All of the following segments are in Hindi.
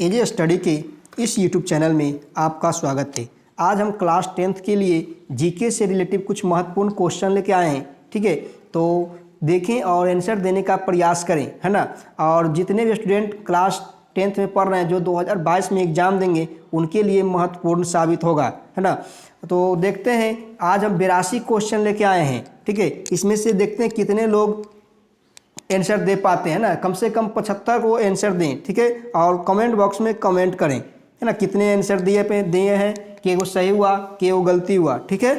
एजे स्टडी के इस यूट्यूब चैनल में आपका स्वागत है। आज हम क्लास 10th के लिए जीके से रिलेटिव कुछ महत्वपूर्ण क्वेश्चन लेके आए हैं। ठीक है, तो देखें और आंसर देने का प्रयास करें, है ना। और जितने भी स्टूडेंट क्लास 10th में पढ़ रहे हैं, जो 2022 में एग्ज़ाम देंगे, उनके लिए महत्वपूर्ण साबित होगा, है ना। तो देखते हैं, आज हम 82 क्वेश्चन लेके आए हैं। ठीक है, इसमें से देखते हैं कितने लोग आंसर दे पाते हैं ना। कम से कम 75 को आंसर दें। ठीक है, और कमेंट बॉक्स में कमेंट करें, है ना, कितने आंसर दिए हैं, कि वो सही हुआ कि वो गलती हुआ। ठीक है,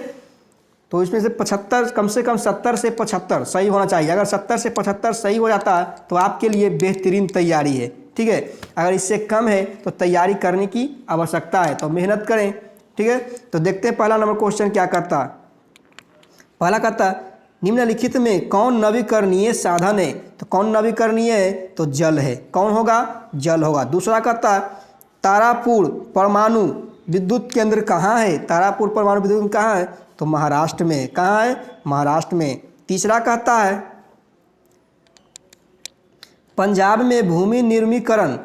तो इसमें से 75 कम से कम 70 से 75 सही होना चाहिए। अगर 70 से 75 सही हो जाता है तो आपके लिए बेहतरीन तैयारी है। ठीक है, अगर इससे कम है तो तैयारी करने की आवश्यकता है, तो मेहनत करें। ठीक है, तो देखते हैं पहला नंबर क्वेश्चन क्या करता। पहला कहता, निम्नलिखित में कौन नवीकरणीय साधन है। तो कौन नवीकरणीय है, तो जल है। कौन होगा, जल होगा। दूसरा कहता, तारापुर परमाणु विद्युत केंद्र कहाँ है। तारापुर परमाणु विद्युत केंद्र कहाँ है, तो महाराष्ट्र में। कहाँ है, महाराष्ट्र में। तीसरा कहता है, पंजाब में भूमि निर्मीकरण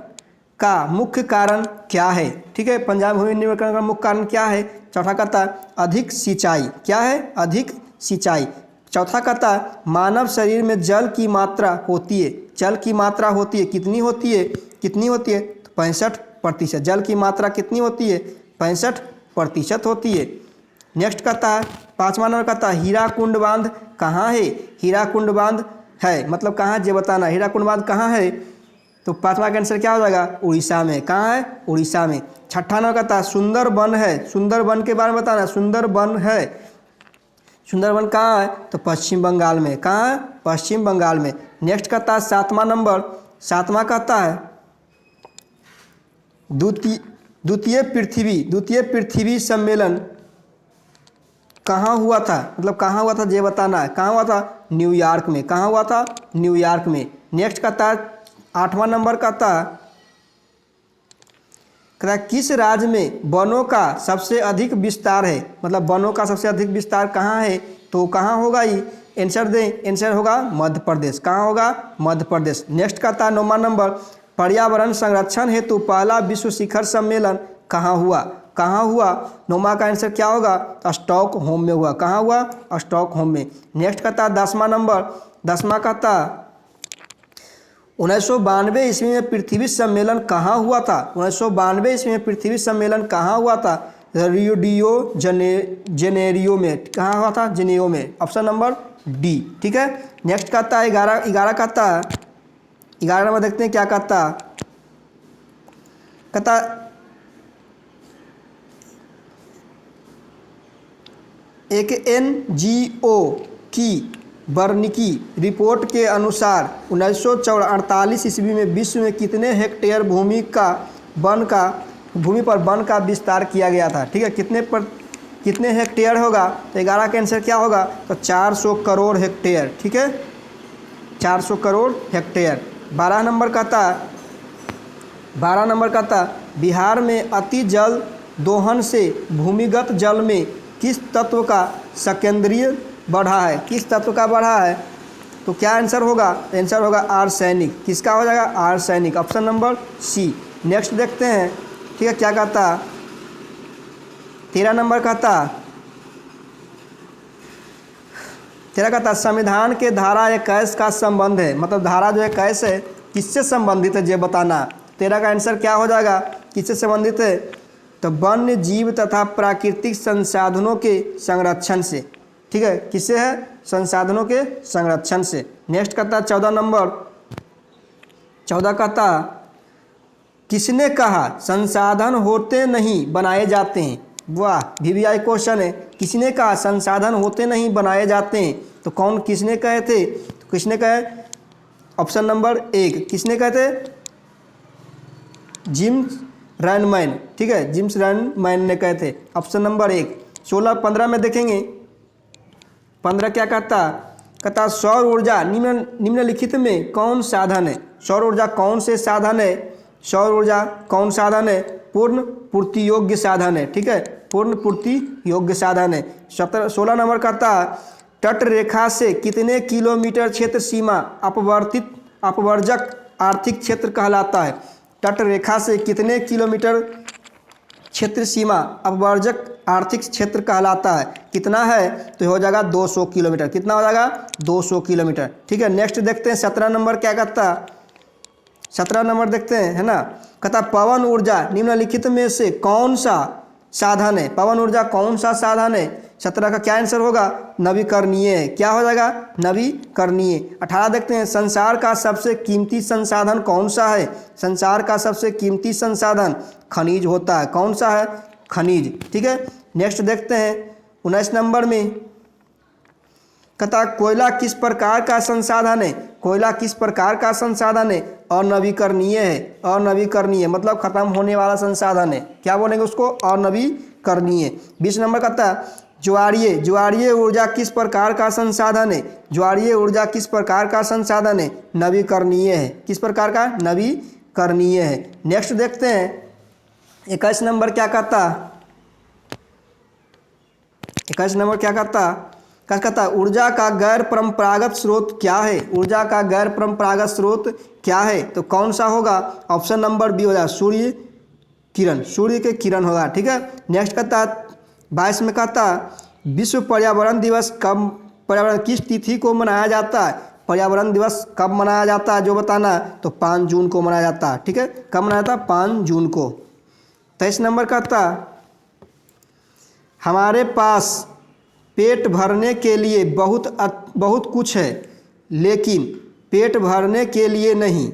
का मुख्य कारण क्या है। ठीक है, पंजाब भूमि निर्मीकरण का मुख्य कारण क्या है। चौथा कहता, अधिक सिंचाई। क्या है, अधिक सिंचाई। चौथा कहता, मानव शरीर में जल की मात्रा होती है। जल की मात्रा होती है, कितनी होती है, कितनी होती है, तो 65%। जल की मात्रा कितनी होती है, 65% होती है। नेक्स्ट कहता है, पाँचवा नंबर कहता है, हीराकुंड बांध कहाँ है। हीराकुंड बांध है मतलब कहाँ, ये बताना। हीराकुंड बांध कहाँ है, तो पाँचवा का आंसर क्या हो जाएगा, उड़ीसा में। कहाँ है, उड़ीसा में। छठा नंबर कहता है, सुंदरबन है। सुंदरबन के बारे में बताना। सुंदरबन है, सुंदरबन कहाँ है, तो पश्चिम बंगाल में। कहाँ है, पश्चिम बंगाल में। नेक्स्ट कहता है सातवां नंबर, सातवां कहता है, द्वितीय पृथ्वी सम्मेलन कहाँ हुआ था। मतलब कहाँ हुआ था ये बताना है। कहाँ हुआ था, न्यूयॉर्क में। कहाँ हुआ था, न्यूयॉर्क में। नेक्स्ट कहता है आठवां नंबर कहता है, किस राज्य में वनों का सबसे अधिक विस्तार है। मतलब वनों का सबसे अधिक विस्तार कहाँ है, तो कहाँ होगा ये, आंसर दें। आंसर होगा मध्य प्रदेश। कहाँ होगा, मध्य प्रदेश। नेक्स्ट कहता है नौवां नंबर, पर्यावरण संरक्षण हेतु पहला विश्व शिखर सम्मेलन कहाँ हुआ। कहाँ हुआ, नौवां का आंसर क्या होगा, स्टॉकहोम में हुआ। कहाँ हुआ, स्टॉकहोम में। नेक्स्ट कहता है दसवां नंबर, दसवां कहता 1992 ईस्वी में पृथ्वी सम्मेलन कहाँ हुआ था। 1992 ईस्वी में पृथ्वी सम्मेलन कहाँ हुआ था, रियो जेनेरियो में। कहाँ हुआ था, जेनेरियो में। Option number D. ठीक है, नेक्स्ट कहता है 11 कहता है, 11 नंबर देखते हैं क्या कहता। एक NGO की बर्निकी रिपोर्ट के अनुसार 1948 ईस्वी में विश्व में कितने हेक्टेयर भूमि पर वन का विस्तार किया गया था। ठीक है, कितने हेक्टेयर होगा, तो 11 का आंसर क्या होगा, तो 400 करोड़ हेक्टेयर। ठीक है, 400 करोड़ हेक्टेयर। 12 नंबर कहता, बिहार में अति जल दोहन से भूमिगत जल में किस तत्व का संकेंद्रीय बढ़ा है। किस तत्व का बढ़ा है, तो क्या आंसर होगा, आंसर होगा आर्सेनिक। किसका हो जाएगा, arsenic. Option number C. Next देखते हैं, ठीक है, क्या कहता। 13 नंबर कहता, 13 कहता, संविधान के धारा 21 का संबंध है। मतलब धारा जो 21 है किससे संबंधित है ये बताना। 13 का आंसर क्या हो जाएगा, किससे संबंधित है, तो वन्य जीव तथा प्राकृतिक संसाधनों के संरक्षण से। ठीक है, किससे है, संसाधनों के संरक्षण से। नेक्स्ट कहता 14 नंबर, 14 कहता, किसने कहा संसाधन होते नहीं बनाए जाते हैं। वाह, VVI क्वेश्चन है। किसने कहा संसाधन होते नहीं बनाए जाते हैं, तो कौन, किसने कहे थे, तो किसने कहे, ऑप्शन नंबर 1, किसने कहे थे, जिम्स रैनमैन। ठीक है, जिम्स रैनमैन ने कहे थे। Option number 1। 15 में देखेंगे, 15 क्या कहता, सौर ऊर्जा निम्नलिखित में कौन साधन है। सौर ऊर्जा कौन से साधन है, सौर ऊर्जा कौन साधन है, पूर्ण पूर्ति योग्य साधन है। ठीक है, पूर्ण पूर्ति योग्य साधन है। 16 नंबर कहता, तट रेखा से कितने किलोमीटर क्षेत्र सीमा अपवर्जक आर्थिक क्षेत्र कहलाता है। तट रेखा से कितने किलोमीटर क्षेत्र सीमा अपवर्जक आर्थिक क्षेत्र कहलाता है? कितना है? तो हो जाएगा 200 किलोमीटर। कितना हो जाएगा? 200 किलोमीटर। ठीक है, नेक्स्ट देखते हैं 17 नंबर क्या कहता है। 17 नंबर देखते हैं, है ना। कहता पवन ऊर्जा निम्नलिखित में से कौन सा साधन है? पवन ऊर्जा कौन सा साधन है? 17 का क्या आंसर होगा? नवीकरणीय है। क्या हो जाएगा? नवीकरणीय। 18 देखते हैं संसार का सबसे कीमती संसाधन कौन सा है? संसार का सबसे कीमती संसाधन खनिज होता है। कौन सा है? खनिज। ठीक है, नेक्स्ट देखते हैं 19 नंबर में कहता कोयला किस प्रकार का संसाधन है? कोयला किस प्रकार का संसाधन है? अनवीकरणीय है। अनवीकरणीय मतलब खत्म होने वाला संसाधन है। क्या बोलेंगे उसको? अनवीकरणीय। 20 नंबर कहता ज्वारीय ऊर्जा किस प्रकार का संसाधन है? ज्वारीय ऊर्जा किस प्रकार का संसाधन है? नवीकरणीय है। किस प्रकार का? नवीकरणीय है। नेक्स्ट देखते हैं 21 नंबर क्या कहता? 21 नंबर क्या कहता? ऊर्जा का गैर परंपरागत स्रोत क्या है? ऊर्जा का गैर परंपरागत स्रोत क्या है? तो कौन सा होगा? ऑप्शन नंबर बी हो जाएगा, सूर्य किरण। सूर्य के किरण होगा। ठीक है, नेक्स्ट कहता 22 में कहता विश्व पर्यावरण दिवस किस तिथि को मनाया जाता है? पर्यावरण दिवस कब मनाया जाता है जो बताना है? तो 5 जून को मनाया जाता है। ठीक है, कब मनाया जाता है? 5 जून को। 23 नंबर कहता हमारे पास पेट भरने के लिए बहुत कुछ है लेकिन पेट भरने के लिए नहीं।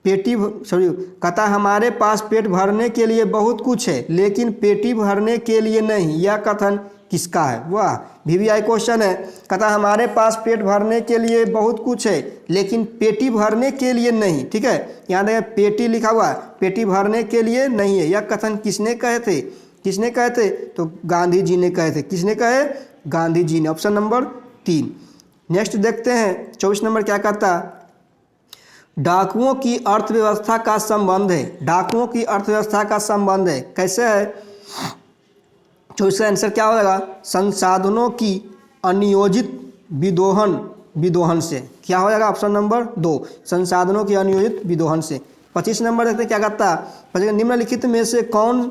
कहता हमारे पास पेट भरने के लिए बहुत कुछ है लेकिन पेटी भरने के लिए नहीं। यह कथन किसका है? वाह, VVI क्वेश्चन है। कहता हमारे पास पेट भरने के लिए बहुत कुछ है लेकिन पेटी भरने के लिए नहीं। ठीक है, यहाँ देखें पेटी लिखा हुआ है, पेटी भरने के लिए नहीं है। यह कथन किसने कहे थे? किसने कहे थे? तो गांधी जी ने कहे थे। किसने कहे? गांधी जी ने। Option number 3। नेक्स्ट देखते हैं 24 नंबर क्या कहता? डाकुओं की अर्थव्यवस्था का संबंध है। डाकुओं की अर्थव्यवस्था का संबंध है। कैसे है? तो इसका आंसर क्या हो जाएगा? संसाधनों की अनियोजित विदोहन से। क्या हो जाएगा? ऑप्शन नंबर 2, संसाधनों की अनियोजित विदोहन से। 25 नंबर देखते हैं क्या कहता है? निम्नलिखित में से कौन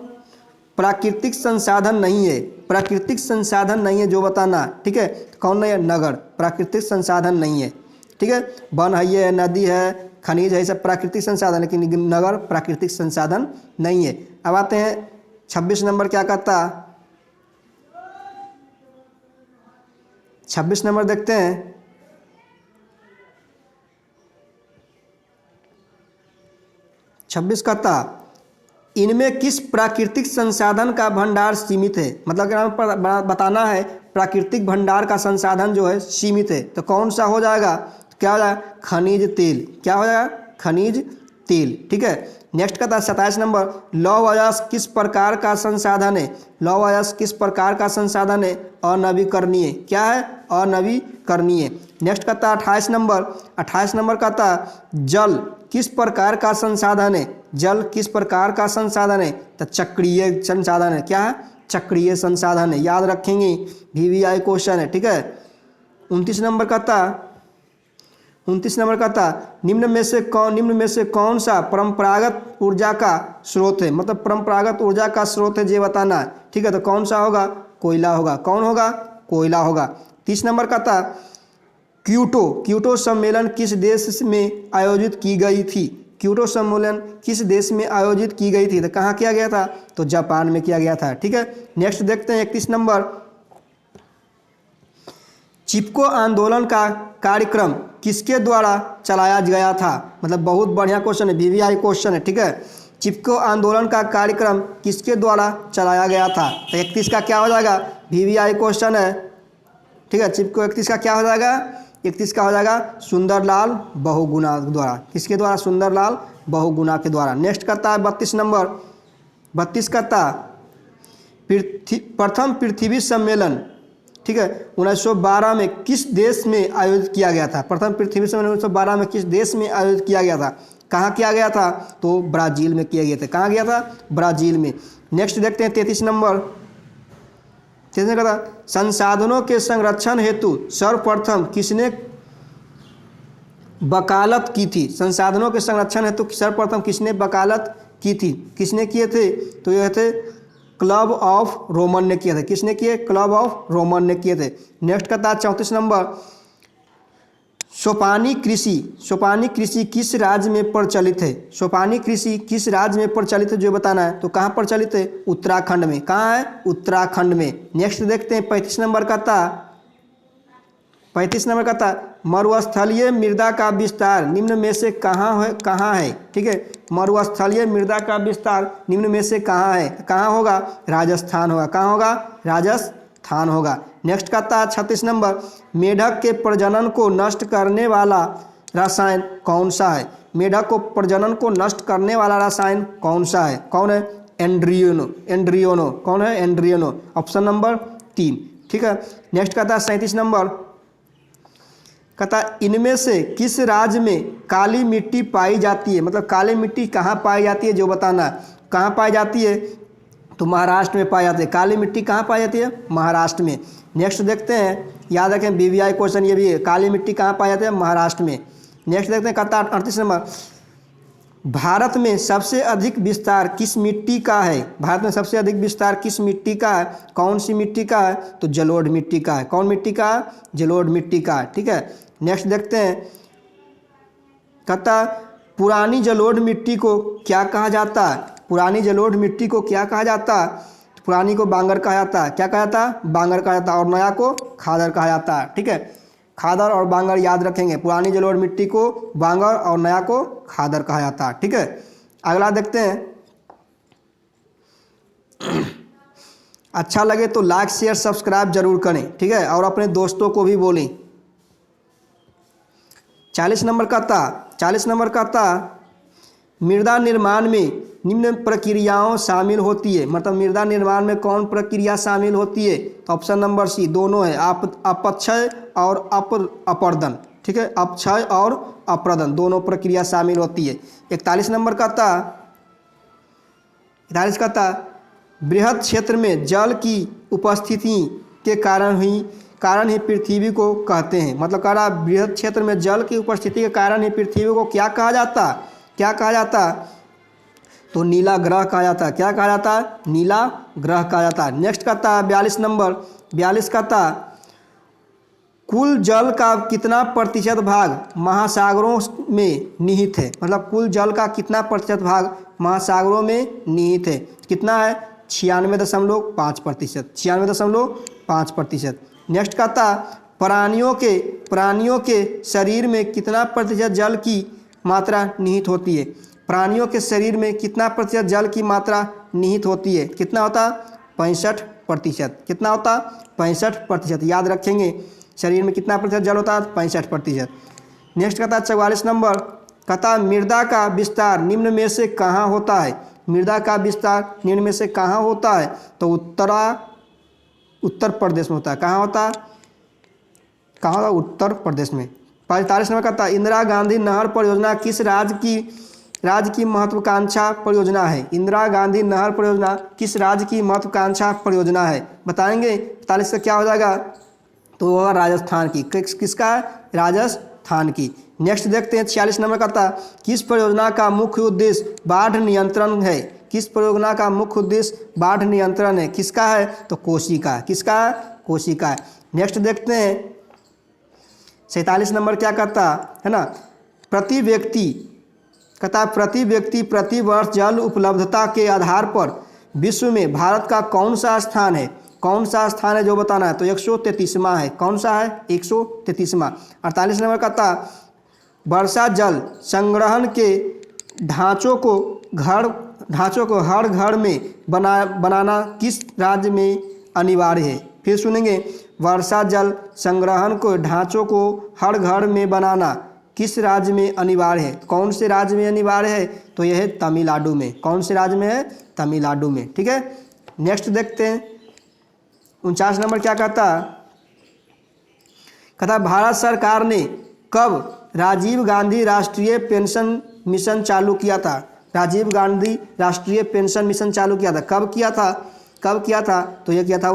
प्राकृतिक संसाधन नहीं है? प्राकृतिक संसाधन नहीं है जो बताना। ठीक है, कौन नहीं है? नगर प्राकृतिक संसाधन नहीं है। ठीक है, वन है, नदी है, खनिज है, सब प्राकृतिक संसाधन, लेकिन नगर प्राकृतिक संसाधन नहीं है। अब आते हैं 26 नंबर क्या कहता? 26 नंबर देखते हैं। 26 कहता इनमें किस प्राकृतिक संसाधन का भंडार सीमित है? मतलब क्या बताना है? प्राकृतिक भंडार का संसाधन जो है सीमित है। तो कौन सा हो जाएगा? क्या हो जाएगा? खनिज तेल। क्या हो जाएगा? खनिज तेल। ठीक है, नेक्स्ट कहता है 27 नंबर लौह अयस्क किस प्रकार का संसाधन है? लौह अयस्क किस प्रकार का संसाधन है? अनवीकरणीय। क्या है? अनवीकरणीय। नेक्स्ट कहता है 28 नंबर कहता जल किस प्रकार का संसाधन है? जल किस प्रकार का संसाधन है? तो चक्रीय संसाधन है। क्या है? चक्रीय संसाधन है। याद रखेंगे, VVI क्वेश्चन है। ठीक है, 29 नंबर कहता निम्न में से कौन सा परंपरागत ऊर्जा का स्रोत है? मतलब परंपरागत ऊर्जा का स्रोत है ये बताना है। ठीक है, तो कौन सा होगा? कोयला होगा। कौन होगा? कोयला होगा। 30 नंबर कहता क्योटो सम्मेलन किस देश में आयोजित की गई थी? क्योटो सम्मेलन किस देश में आयोजित की गई थी? तो कहाँ किया गया था? तो जापान में किया गया था। ठीक है, नेक्स्ट देखते हैं 31 नंबर चिपको आंदोलन का कार्यक्रम किसके द्वारा चलाया गया था? मतलब बहुत बढ़िया क्वेश्चन है, VVI क्वेश्चन है। ठीक है, चिपको आंदोलन का कार्यक्रम किसके द्वारा चलाया गया था? तो 31 का क्या हो जाएगा? VVI क्वेश्चन है। ठीक है, चिपको 31 का क्या हो जाएगा? 31 का हो जाएगा सुंदरलाल बहुगुणा द्वारा। किसके द्वारा? सुंदरलाल बहुगुणा के द्वारा। नेक्स्ट करता है 32 नंबर। 32 करता प्रथम पृथ्वी सम्मेलन, ठीक है, 1912 में किस देश में आयोजित किया गया था? प्रथम पृथ्वी सम्मेलन 1912 में किस देश में आयोजित किया गया था? कहाँ किया गया था? तो ब्राज़ील में किया गया था। कहाँ गया था? ब्राज़ील में। नेक्स्ट देखते हैं 33 नंबर। किसने कहा संसाधनों के संरक्षण हेतु सर्वप्रथम किसने वकालत की थी? संसाधनों के संरक्षण हेतु सर्वप्रथम किसने वकालत की थी? किसने किए थे? तो यह थे क्लब ऑफ रोमन ने किए थे। किसने किए? क्लब ऑफ रोमन ने किए थे। नेक्स्ट का था 34 नंबर, सोपानी कृषि किस राज्य में प्रचलित है? सोपानी कृषि किस राज्य में प्रचलित है जो बताना है। तो कहाँ प्रचलित है? उत्तराखंड में। कहाँ है? उत्तराखंड में। नेक्स्ट देखते हैं 35 नंबर का था मरुस्थलीय मृदा का विस्तार निम्न में से कहाँ है? ठीक है, मरुस्थलीय मृदा का विस्तार निम्न में से कहाँ है? कहाँ होगा? राजस्थान होगा। कहाँ होगा? राजस्थान होगा। नेक्स्ट का था 36 नंबर, मेढक के प्रजनन को नष्ट करने वाला रसायन कौन सा है? मेढक को प्रजनन को नष्ट करने वाला रसायन कौन सा है? कौन है? एंड्रियोनो। कौन है? एंड्रियोनो। Option number 3। ठीक है। नेक्स्ट का था 37 नंबर, कहता इनमें से किस राज्य में काली मिट्टी पाई जाती है? मतलब काली मिट्टी कहाँ पाई जाती है जो बताना। कहाँ पाई जाती है? तो महाराष्ट्र में पाई जाती है। काली मिट्टी कहाँ पाई जाती है? महाराष्ट्र में। नेक्स्ट देखते हैं, याद रखें BVI क्वेश्चन ये भी है, काली मिट्टी कहाँ पाई जाती है? महाराष्ट्र में। नेक्स्ट देखते हैं, कहता 38 नंबर, भारत में सबसे अधिक विस्तार किस मिट्टी का है? भारत में सबसे अधिक विस्तार किस मिट्टी का है? कौन सी मिट्टी का है? तो जलोढ़ मिट्टी का है। कौन मिट्टी का? जलोढ़ मिट्टी का। ठीक है। नेक्स्ट देखते हैं, कहता पुरानी जलोढ़ मिट्टी को क्या कहा जाता है? पुरानी जलोढ़ मिट्टी को क्या कहा जाता है? पुरानी को बांगर कहा जाता है। क्या कहा जाता है? बांगर कहा जाता है। और नया को खादर कहा जाता है। ठीक है, खादर और बांगर याद रखेंगे। पुरानी जलोढ़ मिट्टी को बांगर और नया को खादर कहा जाता है। ठीक है। अगला देखते हैं, अच्छा लगे तो लाइक शेयर सब्सक्राइब जरूर करें। ठीक है, और अपने दोस्तों को भी बोलें। 40 नंबर का था मृदा निर्माण में निम्न प्रक्रियाओं शामिल होती है। मतलब मृदा निर्माण में कौन प्रक्रिया शामिल होती है? तो ऑप्शन नंबर सी, दोनों है, अपक्षय और अपर्दन। ठीक है, अपक्षय और अपर्दन दोनों प्रक्रिया शामिल होती है। 41 नंबर का था बृहद क्षेत्र में जल की उपस्थिति के कारण ही पृथ्वी को कहते हैं। मतलब कह रहा बृहद क्षेत्र में जल की उपस्थिति के कारण ही पृथ्वी को क्या कहा जाता? तो नीला ग्रह कहा जाता है। क्या कहा जाता है? नीला ग्रह कहा जाता है। नेक्स्ट का था 42 नंबर, 42 का था कुल जल का कितना प्रतिशत भाग महासागरों में निहित है? मतलब कुल जल का कितना प्रतिशत भाग महासागरों में निहित है? कितना है? 96.5%। 96.5%। नेक्स्ट का था प्राणियों के शरीर में कितना प्रतिशत जल की मात्रा निहित होती है? प्राणियों के शरीर में कितना प्रतिशत जल की मात्रा निहित होती है? कितना होता? 65%। कितना होता? 65%। याद रखेंगे, शरीर में कितना प्रतिशत जल होता है? 65%। नेक्स्ट का था 44 नंबर, कहता मृदा का विस्तार निम्न में से कहाँ होता है? मृदा का विस्तार निम्न में से कहाँ होता है? तो उत्तर प्रदेश में होता है। कहाँ होता? उत्तर प्रदेश में। 45 नंबर का था इंदिरा गांधी नहर परियोजना किस राज्य की महत्वाकांक्षा परियोजना है? इंदिरा गांधी नहर परियोजना किस राज्य की महत्वाकांक्षा परियोजना है? बताएंगे। 45 से क्या हो जाएगा? तो होगा राजस्थान की। किसका? राजस्थान की। नेक्स्ट देखते हैं 46 नंबर का था किस परियोजना का मुख्य उद्देश्य बाढ़ नियंत्रण है? किस परियोजना का मुख्य उद्देश्य बाढ़ नियंत्रण है? किसका है? तो कोसी का। किसका? कोसी का है। नेक्स्ट देखते हैं 47 नंबर क्या कहता है ना, प्रति व्यक्ति प्रति वर्ष जल उपलब्धता के आधार पर विश्व में भारत का कौन सा स्थान है? कौन सा स्थान है जो बताना है? तो 133वां है। कौन सा है? 133वां। 48 नंबर का था वर्षा जल संग्रहण के ढांचों को हर घर में बनाना किस राज्य में अनिवार्य है? फिर सुनेंगे, वर्षा जल संग्रहण को ढांचों को हर घर में बनाना किस राज्य में अनिवार्य है? कौन से राज्य में अनिवार्य है? तो यह है तमिलनाडु में। कौन से राज्य में है? तमिलनाडु में। ठीक है। नेक्स्ट देखते हैं 49 नंबर क्या कहता भारत सरकार ने कब राजीव गांधी राष्ट्रीय पेंशन मिशन चालू किया था? राजीव गांधी राष्ट्रीय पेंशन मिशन चालू किया था। कब किया था? तो यह किया था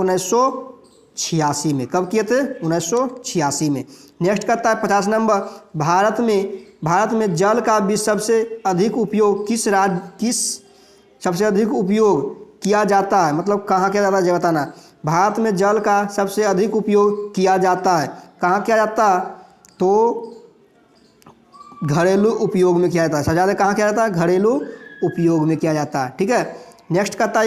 1986 में। कब किए थे? 1986 में। नेक्स्ट करता है 50 नंबर, भारत में जल का सबसे अधिक उपयोग किस सबसे अधिक उपयोग किया जाता है, मतलब कहाँ किया जाता है ये बताना। भारत में जल का सबसे अधिक उपयोग किया जाता है, कहाँ किया जाता है? तो घरेलू उपयोग में किया जाता है। सबसे ज़्यादा कहाँ किया जाता है? घरेलू उपयोग में किया जाता है। ठीक है। नेक्स्ट कहता है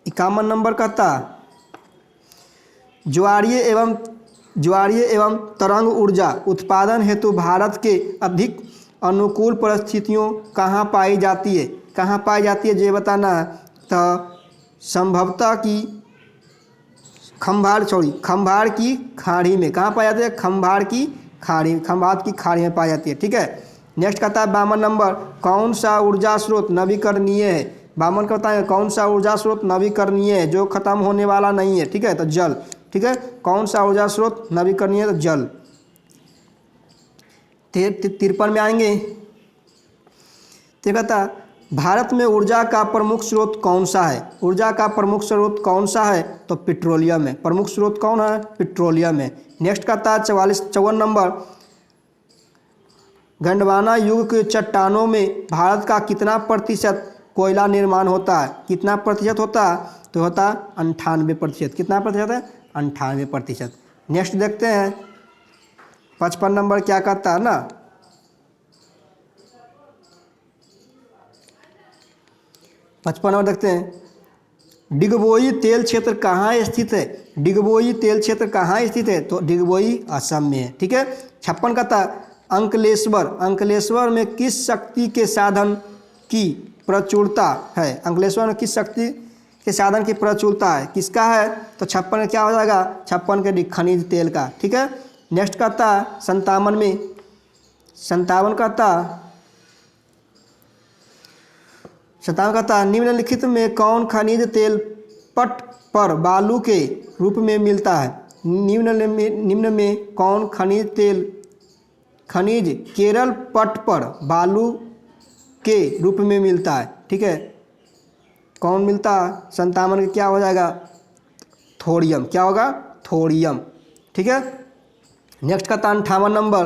51 नंबर कहता ज्वारीय एवं तरंग ऊर्जा उत्पादन हेतु भारत के अधिक अनुकूल परिस्थितियों कहाँ पाई जाती है? कहाँ पाई जाती है ये बताना है। तो संभवतः की खंभात की खाड़ी में। कहाँ पाई जाती है? खंभात की खाड़ी में पाई जाती है। ठीक है। नेक्स्ट कहता है 52 नंबर, कौन सा ऊर्जा स्रोत नवीकरणीय है? 52 कहता है कौन सा ऊर्जा स्रोत नवीकरणीय है, जो खत्म होने वाला नहीं है? ठीक है, तो जल। ठीक है, कौन सा ऊर्जा स्रोत नवीकरणीय है? तो जल। 53 में आएंगे, तो कहता है भारत में ऊर्जा का प्रमुख स्रोत कौन सा है? ऊर्जा का प्रमुख स्रोत कौन सा है? तो पेट्रोलियम है। प्रमुख स्रोत कौन है? पेट्रोलियम है। नेक्स्ट कहता है 54 नंबर, गोंडवाना युग के चट्टानों में भारत का कितना प्रतिशत कोयला निर्माण होता है? कितना प्रतिशत होता है? तो होता है 98%। कितना प्रतिशत है? 98%। नेक्स्ट देखते हैं 55 नंबर क्या कहता है ना। 55 नंबर देखते हैं, डिगबोई तेल क्षेत्र कहाँ स्थित है? डिगबोई तेल क्षेत्र कहाँ स्थित है? तो डिगबोई असम में है। ठीक है। 56 कहता है अंकलेश्वर में किस शक्ति के साधन की प्रचुरता है? अंकलेश्वर में किस शक्ति के साधन की प्रचुरता है? किसका है? तो 56 में क्या हो जाएगा? 56 के खनिज तेल का। ठीक है। नेक्स्ट कहता है 57 कहता निम्नलिखित में कौन खनिज तेल पट पर बालू के रूप में मिलता है? निम्न में कौन खनिज केरल पट पर बालू के रूप में मिलता है? ठीक है, कौन मिलता है? 57 के क्या हो जाएगा? थोरियम। क्या होगा? थोरियम। ठीक है। नेक्स्ट का 58 नंबर,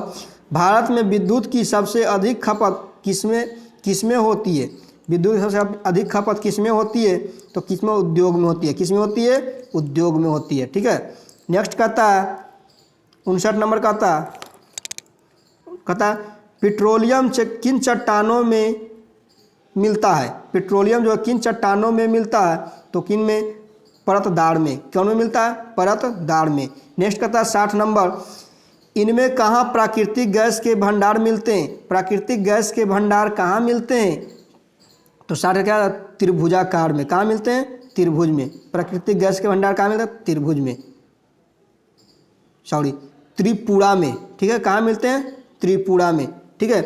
भारत में विद्युत की सबसे अधिक खपत किसमें होती है? विद्युत की सबसे अधिक खपत किसमें होती है? तो किसमें? उद्योग में होती है। किसमें होती है? उद्योग में होती है। ठीक है। नेक्स्ट कहता है 59 नंबर कहता पेट्रोलियम किन चट्टानों में मिलता है? पेट्रोलियम जो किन चट्टानों में मिलता है? तो किन में? परतदार में। कौन में मिलता है? परतदार में। नेक्स्ट कहता है 60 नंबर, इनमें कहाँ प्राकृतिक गैस के भंडार मिलते हैं? प्राकृतिक गैस के भंडार कहाँ मिलते हैं? तो 60 क्या? त्रिभुजाकार में। कहाँ मिलते हैं? त्रिभुज में। प्राकृतिक गैस के भंडार कहाँ मिलते हैं? त्रिभुज में, त्रिपुरा में। ठीक है, कहाँ मिलते हैं? त्रिपुरा में। ठीक है।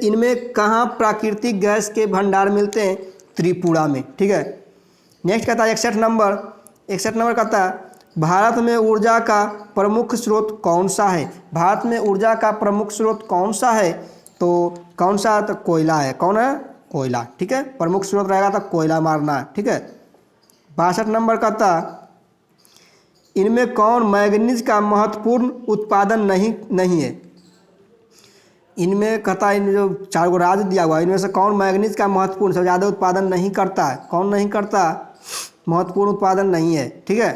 इनमें कहाँ प्राकृतिक गैस के भंडार मिलते हैं? त्रिपुरा में। ठीक है। नेक्स्ट कहता है 61 नंबर कहता है भारत में ऊर्जा का प्रमुख स्रोत कौन सा है? भारत में ऊर्जा का प्रमुख स्रोत कौन सा है? तो कौन सा? तो कोयला है। कौन है? कोयला। ठीक है, प्रमुख स्रोत रहेगा तो कोयला मारना है। ठीक है। 62 नंबर कहता इनमें कौन मैग्नीज का महत्वपूर्ण उत्पादन नहीं है? इनमें कहता है, इन जो 4 गो राज्य दिया हुआ है, इनमें से कौन मैग्नीज का महत्वपूर्ण सबसे ज़्यादा उत्पादन नहीं करता है? कौन नहीं करता? महत्वपूर्ण उत्पादन नहीं है। ठीक है,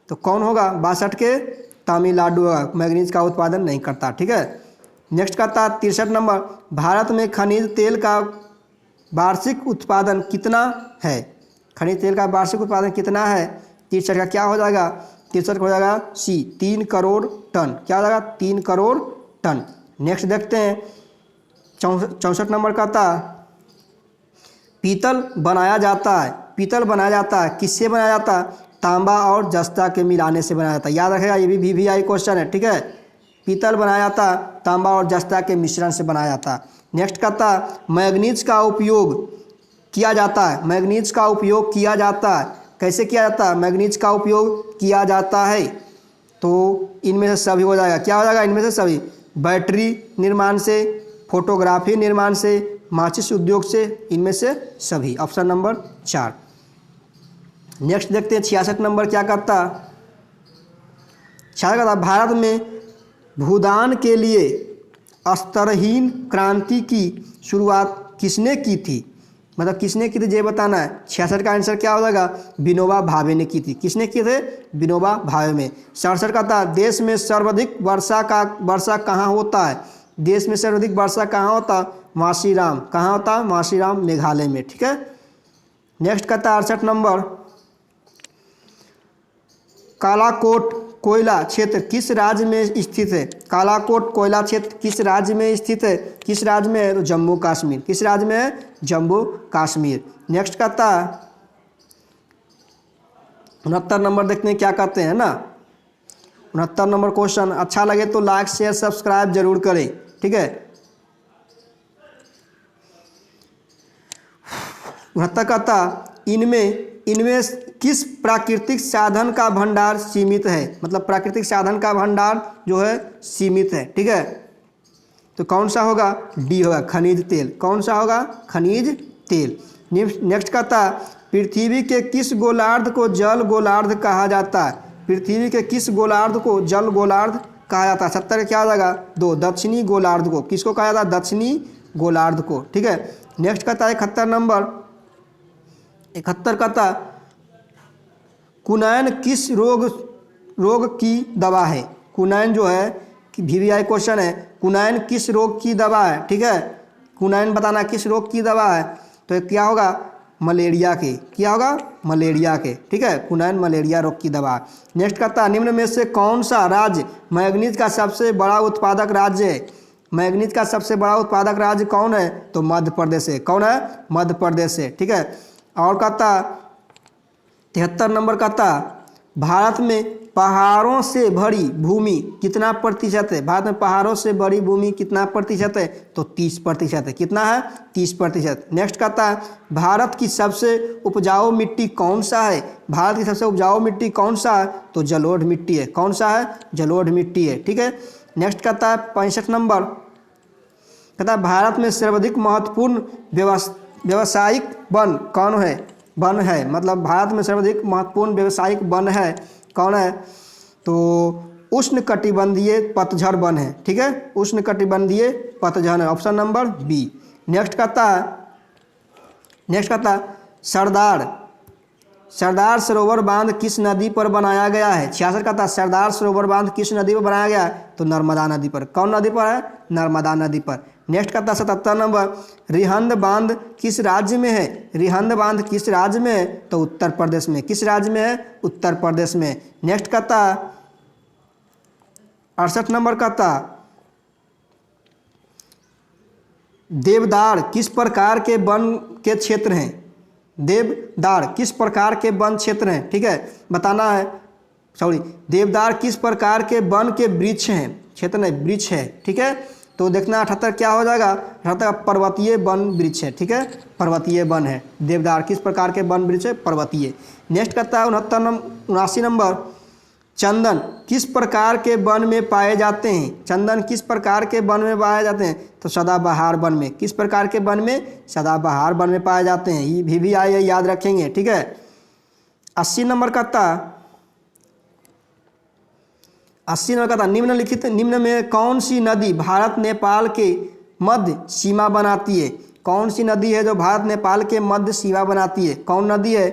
तो कौन होगा? 62 के तमिलनाडु मैग्नीज का उत्पादन नहीं करता। ठीक है। नेक्स्ट कहता है 63 नंबर, भारत में खनिज तेल का वार्षिक उत्पादन कितना है? खनिज तेल का वार्षिक उत्पादन कितना है? 63 का क्या हो जाएगा? 63 हो जाएगा सी, 3 करोड़ टन। क्या हो जाएगा? 3 करोड़ टन। नेक्स्ट देखते हैं 64 नंबर कहता पीतल बनाया जाता है। पीतल बनाया जाता है किससे बनाया जाता है? तांबा और जस्ता के मिलाने से बनाया जाता है। याद रखेगा, ये भी VVI क्वेश्चन है। ठीक है, पीतल बनाया जाता है तांबा और जस्ता के मिश्रण से बनाया जाता है। नेक्स्ट कहता है मैग्नीज का उपयोग किया जाता है। मैग्नीज का उपयोग किया जाता है। कैसे किया जाता है? मैग्नीज का उपयोग किया जाता है तो इनमें से सभी हो जाएगा। क्या हो जाएगा? इनमें से सभी। बैटरी निर्माण से, फोटोग्राफी निर्माण से, माचिस उद्योग से, इनमें से सभी। Option number 4। नेक्स्ट देखते हैं 66 नंबर क्या करता। 66 कहता भारत में भूदान के लिए स्तरहीन क्रांति की शुरुआत किसने की थी, मतलब किसने की थी ये बताना है। 66 का आंसर क्या हो जाएगा, विनोबा भावे ने की थी। किसने किए थे, विनोबा भावे में। 67 का था देश में सर्वाधिक वर्षा कहाँ होता है, देश में सर्वाधिक वर्षा कहाँ होता, मासीराम। कहाँ होता, मासीराम मेघालय में, ठीक है। नेक्स्ट का था 68 नंबर, कालाकोट कोयला क्षेत्र किस राज्य में स्थित है, कालाकोट कोयला क्षेत्र किस राज्य में स्थित है, किस राज्य में है, तो जम्मू कश्मीर। किस राज्य में है, जम्मू कश्मीर। नेक्स्ट का था 69 नंबर, देखते हैं क्या कहते हैं ना। 69 नंबर क्वेश्चन अच्छा लगे तो लाइक शेयर सब्सक्राइब जरूर करें, ठीक है। 69 का था इनमें किस प्राकृतिक साधन का भंडार सीमित है, मतलब प्राकृतिक साधन का भंडार जो है सीमित है, ठीक है। तो कौन सा होगा, डी होगा, खनिज तेल। कौन सा होगा, खनिज तेल। नेक्स्ट का था पृथ्वी के किस गोलार्ध को जल गोलार्ध कहा जाता है, पृथ्वी के किस गोलार्ध को जल गोलार्ध कहा जाता है। 70 क्या हो जाएगा, 2, दक्षिणी गोलार्ध को। किसको कहा जाता है, दक्षिणी गोलार्ध को, ठीक है। नेक्स्ट का था 71 नंबर, 71 का था कुनैन किस रोग की दवा है, कुनैन जो है VVI क्वेश्चन है, कुनैन किस रोग की दवा है, ठीक है। कुनैन बताना किस रोग की दवा है, तो क्या होगा, मलेरिया के। क्या होगा, मलेरिया के, ठीक है। कुनैन मलेरिया रोग की दवा। नेक्स्ट कहता है निम्न में से कौन सा राज्य मैग्नीज का सबसे बड़ा उत्पादक राज्य है, मैग्नीज का सबसे बड़ा उत्पादक राज्य कौन है, तो मध्य प्रदेश है। कौन है, मध्य प्रदेश है, ठीक है। और कहता 73 नंबर कहता भारत में पहाड़ों से भरी भूमि कितना प्रतिशत है, भारत में पहाड़ों से भरी भूमि कितना प्रतिशत है, तो 30% है। कितना है, 30%। नेक्स्ट कहता है भारत की सबसे उपजाऊ मिट्टी कौन सा है, भारत की सबसे उपजाऊ मिट्टी कौन सा है, तो जलोढ़ मिट्टी है। कौन सा है, जलोढ़ मिट्टी है, ठीक है। नेक्स्ट कहता है 65 नंबर, कहता है भारत में सर्वाधिक महत्वपूर्ण व्यावसायिक वन कौन है, वन है, मतलब भारत में सर्वाधिक महत्वपूर्ण व्यावसायिक वन है कौन है, तो उष्णकटिबंधीय पतझड़ वन है, ठीक है। उष्णकटिबंधीय पतझड़ है, ऑप्शन नंबर बी। नेक्स्ट कहता सरदार सरोवर बांध किस नदी पर बनाया गया है। 66 का था सरदार सरोवर बांध किस नदी पर बनाया गया है, तो नर्मदा नदी पर। कौन नदी पर है, नर्मदा नदी पर। नेक्स्ट का था 77 नंबर, रिहंद बांध किस राज्य में है, रिहंद बांध किस राज्य में है, तो उत्तर प्रदेश में। किस राज्य में है, उत्तर प्रदेश में। नेक्स्ट का था 68 नंबर का था देवदार किस प्रकार के वन के क्षेत्र हैं, देवदार किस प्रकार के वन क्षेत्र हैं, ठीक है, बताना है। देवदार किस प्रकार के वन के वृक्ष हैं, क्षेत्र नहीं वृक्ष है, ठीक है। तो देखना 78 क्या हो जाएगा, 78 पर्वतीय वन वृक्ष है, ठीक है, पर्वतीय वन है। देवदार किस प्रकार के वन वृक्ष है, पर्वतीय। नेक्स्ट करता है 79 नंबर, चंदन किस प्रकार के वन में पाए जाते हैं, चंदन किस प्रकार के वन में पाए जाते हैं, तो सदाबहार वन में। किस प्रकार के वन में, सदाबहार वन में पाए जाते हैं। ये VVI याद रखेंगे, ठीक है। 80 नंबर का था 80 नंबर का था निम्न में कौन सी नदी भारत नेपाल के मध्य सीमा बनाती है, कौन सी नदी है जो भारत नेपाल के मध्य सीमा बनाती है, कौन नदी है,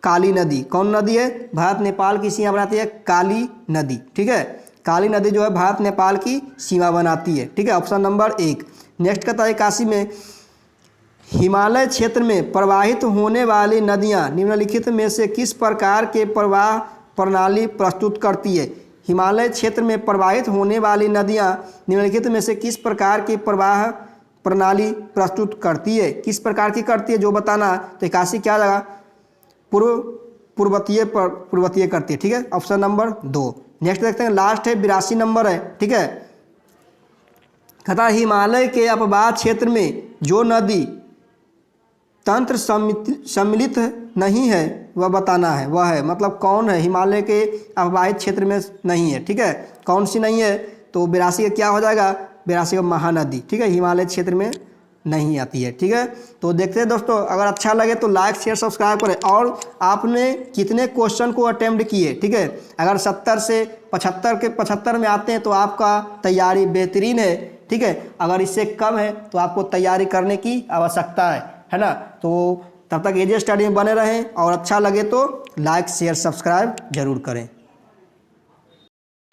काली नदी। कौन नदी है, भारत नेपाल की सीमा बनाती है काली नदी, ठीक है। काली नदी जो है भारत नेपाल की सीमा बनाती है, ठीक है, ऑप्शन नंबर 1। नेक्स्ट का था 81 में हिमालय क्षेत्र में प्रवाहित होने वाली नदियाँ निम्नलिखित में से किस प्रकार के प्रवाह प्रणाली प्रस्तुत करती है, हिमालय क्षेत्र में प्रवाहित होने वाली नदियाँ निम्नलिखित में से किस प्रकार की प्रवाह प्रणाली प्रस्तुत करती है, किस प्रकार की करती है जो बताना। तो 81 क्या लगा, पूर्वतीय करती है, ठीक है, ऑप्शन नंबर 2। नेक्स्ट देखते हैं, लास्ट है 82 नंबर है, ठीक है। कहता हिमालय के अपवाद क्षेत्र में जो नदी तंत्र सम्मिलित नहीं है वह बताना है, वह है मतलब कौन है, हिमालय के अपवाहित क्षेत्र में नहीं है, ठीक है, कौन सी नहीं है, तो 82 का क्या हो जाएगा, 82 का महानदी, ठीक है, हिमालय क्षेत्र में नहीं आती है। ठीक है, तो देखते हैं दोस्तों, अगर अच्छा लगे तो लाइक शेयर सब्सक्राइब करें। और आपने कितने क्वेश्चन को अटेम्प्ट किए, ठीक है, अगर 70 से 75 में आते हैं तो आपका तैयारी बेहतरीन है। ठीक है, अगर इससे कम है तो आपको तैयारी करने की आवश्यकता है ना। तो तब तक एजे स्टडी में बने रहें और अच्छा लगे तो लाइक शेयर सब्सक्राइब जरूर करें।